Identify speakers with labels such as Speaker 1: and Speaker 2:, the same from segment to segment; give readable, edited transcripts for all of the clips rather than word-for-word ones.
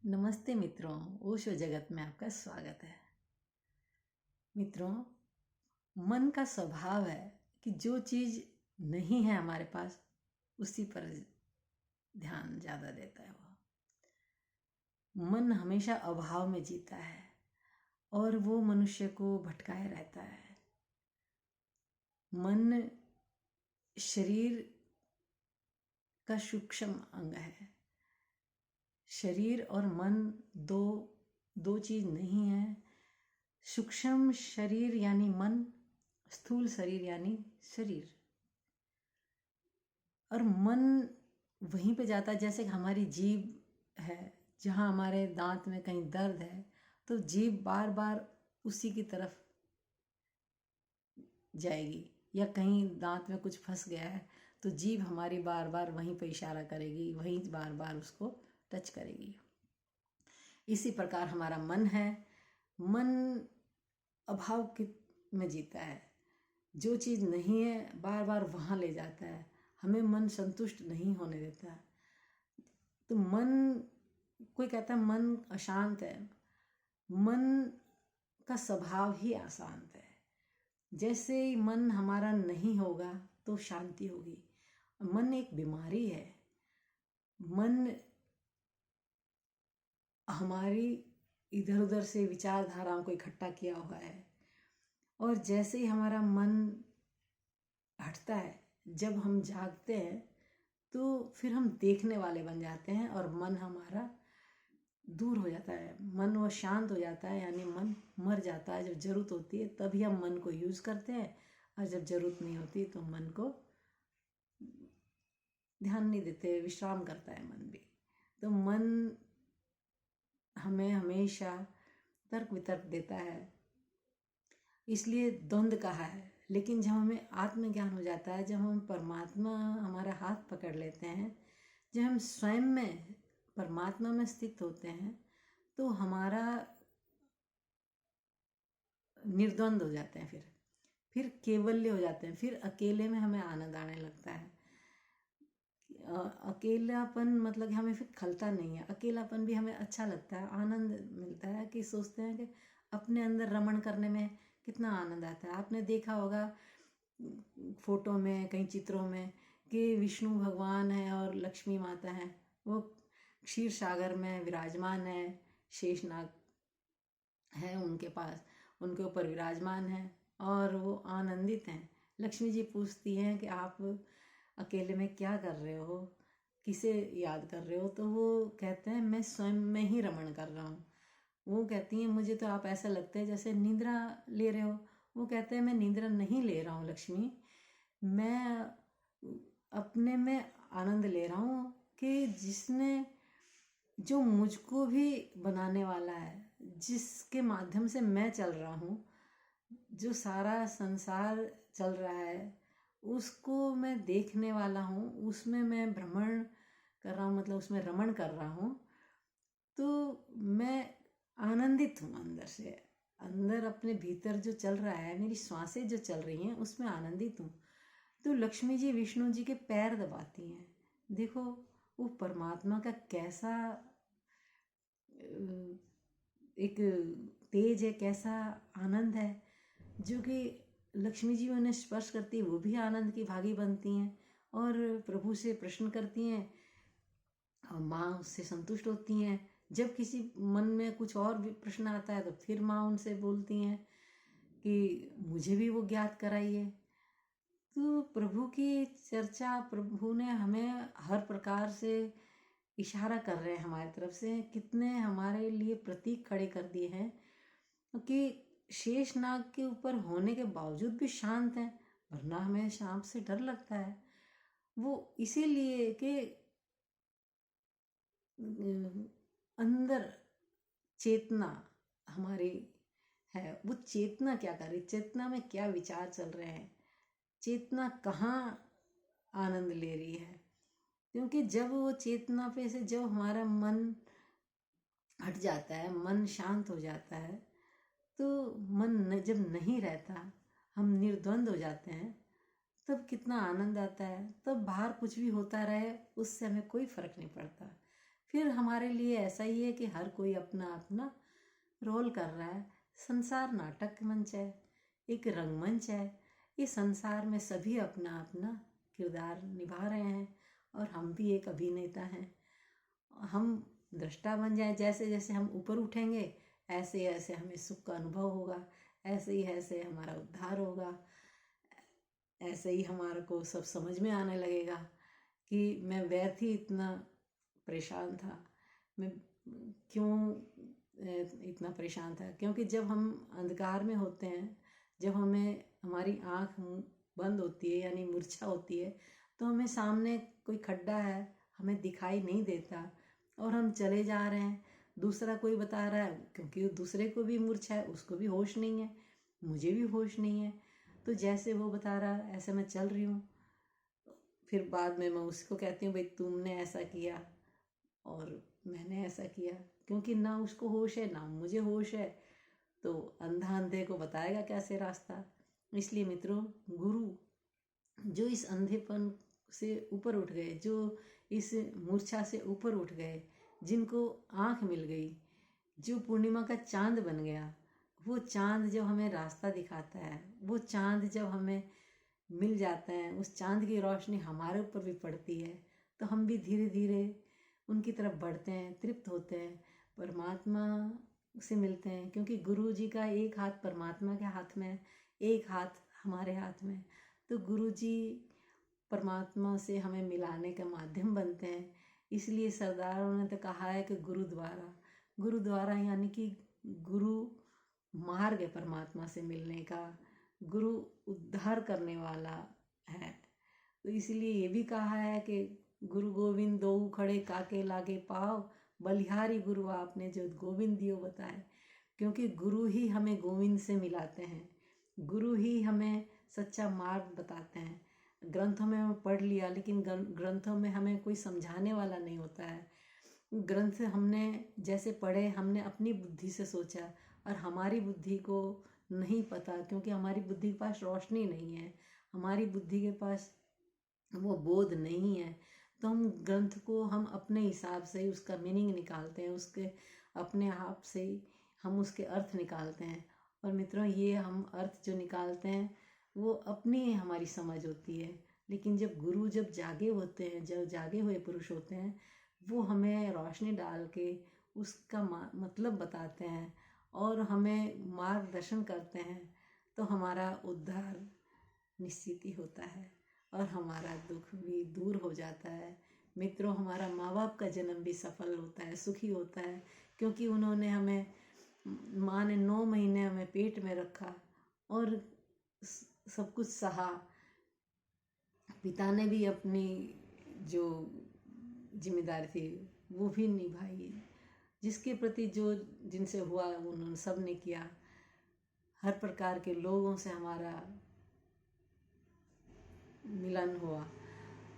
Speaker 1: नमस्ते मित्रों, ओशो जगत में आपका स्वागत है। मित्रों, मन का स्वभाव है कि जो चीज़ नहीं है हमारे पास उसी पर ध्यान ज़्यादा देता है। वो मन हमेशा अभाव में जीता है और वो मनुष्य को भटकाए रहता है। मन शरीर का सूक्ष्म अंग है। शरीर और मन दो चीज़ नहीं है। सूक्ष्म शरीर यानी मन, स्थूल शरीर यानी शरीर। और मन वहीं पे जाता है, जैसे कि हमारी जीभ है, जहाँ हमारे दांत में कहीं दर्द है तो जीभ बार बार उसी की तरफ जाएगी, या कहीं दांत में कुछ फंस गया है तो जीभ हमारी बार बार वहीं पे इशारा करेगी, वहीं बार बार उसको टच करेगी। इसी प्रकार हमारा मन है। मन अभाव में जीता है। जो चीज़ नहीं है बार बार वहाँ ले जाता है, हमें मन संतुष्ट नहीं होने देता। तो मन, कोई कहता है मन अशांत है, मन का स्वभाव ही अशांत है। जैसे ही मन हमारा नहीं होगा तो शांति होगी। मन एक बीमारी है। मन हमारी इधर उधर से विचारधाराओं को इकट्ठा किया हुआ है, और जैसे ही हमारा मन हटता है, जब हम जागते हैं तो फिर हम देखने वाले बन जाते हैं और मन हमारा दूर हो जाता है। मन वो शांत हो जाता है, यानी मन मर जाता है। जब ज़रूरत होती है तभी हम मन को यूज़ करते हैं, और जब ज़रूरत नहीं होती तो मन को ध्यान नहीं देते, विश्राम करता है मन भी। तो मन हमें हमेशा तर्क वितर्क देता है, इसलिए द्वंद्व कहा है। लेकिन जब हमें आत्मज्ञान हो जाता है, जब हम परमात्मा हमारा हाथ पकड़ लेते हैं, जब हम स्वयं में परमात्मा में स्थित होते हैं, तो हमारा निर्द्वंद हो जाते हैं। फिर केवल्य हो जाते हैं। फिर अकेले में हमें आनंद आने लगता है। अकेलापन मतलब कि हमें फिर खलता नहीं है। अकेलापन भी हमें अच्छा लगता है, आनंद मिलता है, कि सोचते हैं कि अपने अंदर रमण करने में कितना आनंद आता है। आपने देखा होगा फोटो में, कई चित्रों में, कि विष्णु भगवान है और लक्ष्मी माता है, वो क्षीर सागर में विराजमान है, शेषनाग है उनके पास, उनके ऊपर विराजमान है और वो आनंदित हैं। लक्ष्मी जी पूछती हैं कि आप अकेले में क्या कर रहे हो, किसे याद कर रहे हो? तो वो कहते हैं मैं स्वयं में ही रमण कर रहा हूँ। वो कहती हैं मुझे तो आप ऐसा लगता है जैसे निद्रा ले रहे हो। वो कहते हैं मैं निद्रा नहीं ले रहा हूँ लक्ष्मी, मैं अपने में आनंद ले रहा हूँ कि जिसने, जो मुझको भी बनाने वाला है, जिसके माध्यम से मैं चल रहा हूँ, जो सारा संसार चल रहा है, उसको मैं देखने वाला हूँ, उसमें मैं भ्रमण कर रहा हूँ, मतलब उसमें रमण कर रहा हूँ। तो मैं आनंदित हूँ अंदर से। अंदर अपने भीतर जो चल रहा है, मेरी श्वासें जो चल रही हैं, उसमें आनंदित हूँ। तो लक्ष्मी जी विष्णु जी के पैर दबाती हैं। देखो वो परमात्मा का कैसा एक तेज है, कैसा आनंद है, जो कि लक्ष्मी जी उन्हें स्पर्श करती है, वो भी आनंद की भागी बनती हैं और प्रभु से प्रश्न करती हैं, और माँ उससे संतुष्ट होती हैं। जब किसी मन में कुछ और भी प्रश्न आता है तो फिर माँ उनसे बोलती हैं कि मुझे भी वो ज्ञात कराइए। तो प्रभु की चर्चा, प्रभु ने हमें हर प्रकार से इशारा कर रहे हैं हमारी तरफ से, कितने हमारे लिए प्रतीक खड़े कर दिए हैं कि शेषनाग के ऊपर होने के बावजूद भी शांत हैं, वरना हमें सांप से डर लगता है। वो इसीलिए कि अंदर चेतना हमारी है। वो चेतना क्या कर रही, चेतना में क्या विचार चल रहे हैं, चेतना कहाँ आनंद ले रही है। क्योंकि जब वो चेतना पे से जब हमारा मन हट जाता है, मन शांत हो जाता है, तो मन जब नहीं रहता, हम निर्द्वंद हो जाते हैं, तब कितना आनंद आता है। तब बाहर कुछ भी होता रहे, उससे हमें कोई फर्क नहीं पड़ता। फिर हमारे लिए ऐसा ही है कि हर कोई अपना अपना रोल कर रहा है। संसार नाटक मंच है, एक रंगमंच है। इस संसार में सभी अपना अपना किरदार निभा रहे हैं और हम भी एक अभिनेता हैं। हम दृष्टा बन जाए, जैसे जैसे हम ऊपर उठेंगे ऐसे ऐसे हमें सुख का अनुभव होगा, ऐसे ही ऐसे हमारा उद्धार होगा, ऐसे ही हमारे को सब समझ में आने लगेगा कि मैं व्यर्थ ही इतना परेशान था। मैं क्यों इतना परेशान था? क्योंकि जब हम अंधकार में होते हैं, जब हमें हमारी आँख बंद होती है यानी मूर्छा होती है, तो हमें सामने कोई खड्डा है हमें दिखाई नहीं देता और हम चले जा रहे हैं। दूसरा कोई बता रहा है, क्योंकि दूसरे को भी मूर्छा है, उसको भी होश नहीं है, मुझे भी होश नहीं है। तो जैसे वो बता रहा है ऐसे मैं चल रही हूँ। फिर बाद में मैं उसको कहती हूँ भाई तुमने ऐसा किया और मैंने ऐसा किया, क्योंकि ना उसको होश है ना मुझे होश है। तो अंधा अंधे को बताएगा कैसे रास्ता। इसलिए मित्रों, गुरु जो इस अंधेपन से ऊपर उठ गए, जो इस मूर्छा से ऊपर उठ गए, जिनको आँख मिल गई, जो पूर्णिमा का चांद बन गया, वो चांद जब हमें रास्ता दिखाता है, वो चांद जब हमें मिल जाता है, उस चांद की रोशनी हमारे ऊपर भी पड़ती है, तो हम भी धीरे धीरे उनकी तरफ बढ़ते हैं, तृप्त होते हैं, परमात्मा से मिलते हैं। क्योंकि गुरु जी का एक हाथ परमात्मा के हाथ में, एक हाथ हमारे हाथ में। तो गुरु जी परमात्मा से हमें मिलाने का माध्यम बनते हैं। इसलिए सरदारों ने तो कहा है कि गुरुद्वारा, गुरुद्वारा यानी कि गुरु मार्ग है परमात्मा से मिलने का, गुरु उद्धार करने वाला है। तो इसलिए ये भी कहा है कि गुरु गोविंद दोऊ खड़े काके लागे पाव, बलिहारी गुरु आपने जो गोविंद दियो बताए। क्योंकि गुरु ही हमें गोविंद से मिलाते हैं, गुरु ही हमें सच्चा मार्ग बताते हैं। ग्रंथों में हमें पढ़ लिया, लेकिन ग्रंथों में हमें कोई समझाने वाला नहीं होता है। ग्रंथ हमने जैसे पढ़े, हमने अपनी बुद्धि से सोचा और हमारी बुद्धि को नहीं पता, क्योंकि हमारी बुद्धि के पास रोशनी नहीं है, हमारी बुद्धि के पास वो बोध नहीं है। तो हम ग्रंथ को हम अपने हिसाब से ही उसका मीनिंग निकालते हैं, उसके अपने आप से ही हम उसके अर्थ निकालते हैं। और मित्रों, ये हम अर्थ जो निकालते हैं वो अपनी हमारी समझ होती है, लेकिन जब गुरु जब जागे होते हैं, जब जागे हुए पुरुष होते हैं, वो हमें रोशनी डाल के उसका मतलब बताते हैं और हमें मार्गदर्शन करते हैं। तो हमारा उद्धार निश्चित ही होता है और हमारा दुख भी दूर हो जाता है। मित्रों, हमारा माँ बाप का जन्म भी सफल होता है, सुखी होता है, क्योंकि उन्होंने हमें, माँ ने 9 महीने हमें पेट में रखा और सब कुछ सहा। पिता ने भी अपनी जो जिम्मेदारी थी वो भी निभाई, जिसके प्रति जो जिनसे हुआ उन्होंने सब ने किया। हर प्रकार के लोगों से हमारा मिलन हुआ,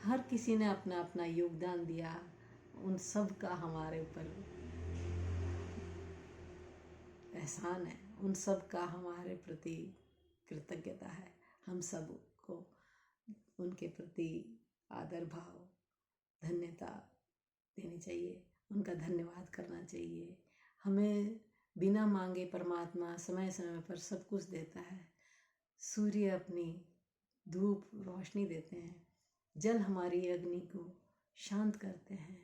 Speaker 1: हर किसी ने अपना अपना योगदान दिया। उन सब का हमारे ऊपर एहसान है, उन सब का हमारे प्रति कृतज्ञता है। हम सब को उनके प्रति आदर भाव, धन्यता देनी चाहिए, उनका धन्यवाद करना चाहिए। हमें बिना मांगे परमात्मा समय समय पर सब कुछ देता है। सूर्य अपनी धूप रोशनी देते हैं, जल हमारी अग्नि को शांत करते हैं,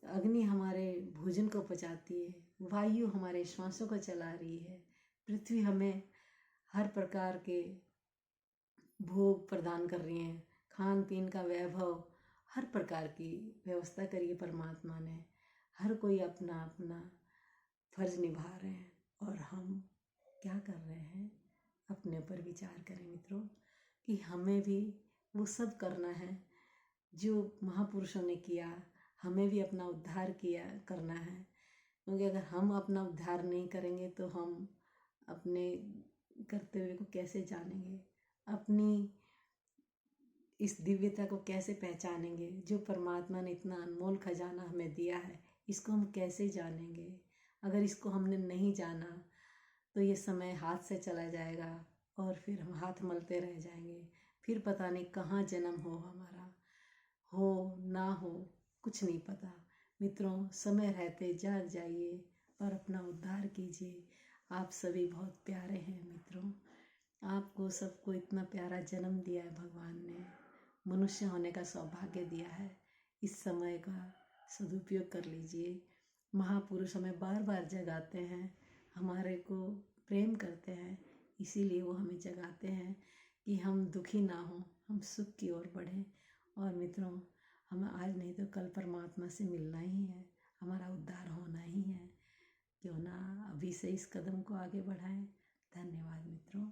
Speaker 1: अग्नि हमारे भोजन को पचाती है, वायु हमारे श्वासों को चला रही है, पृथ्वी हमें हर प्रकार के भोग प्रदान कर रही हैं, खान पीन का वैभव, हर प्रकार की व्यवस्था करी है परमात्मा ने। हर कोई अपना अपना फर्ज निभा रहे हैं और हम क्या कर रहे हैं, अपने ऊपर विचार करें मित्रों, कि हमें भी वो सब करना है जो महापुरुषों ने किया। हमें भी अपना उद्धार करना है, क्योंकि अगर हम अपना उद्धार नहीं करेंगे तो हम अपने कर्तव्य को कैसे जानेंगे, अपनी इस दिव्यता को कैसे पहचानेंगे। जो परमात्मा ने इतना अनमोल खजाना हमें दिया है, इसको हम कैसे जानेंगे। अगर इसको हमने नहीं जाना तो ये समय हाथ से चला जाएगा और फिर हम हाथ मलते रह जाएंगे। फिर पता नहीं कहाँ जन्म हो हमारा, हो ना हो कुछ नहीं पता। मित्रों, समय रहते जाग जाइए और अपना उद्धार कीजिए। आप सभी बहुत प्यारे हैं मित्रों। आपको सबको इतना प्यारा जन्म दिया है भगवान ने, मनुष्य होने का सौभाग्य दिया है। इस समय का सदुपयोग कर लीजिए। महापुरुष हमें बार बार जगाते हैं, हमारे को प्रेम करते हैं, इसीलिए वो हमें जगाते हैं कि हम दुखी ना हों, हम सुख की ओर बढ़ें। और मित्रों, हमें आज नहीं तो कल परमात्मा से मिलना ही है, हमारा उद्धार होना ही है। क्यों ना अभी से इस कदम को आगे बढ़ाएं। धन्यवाद मित्रों।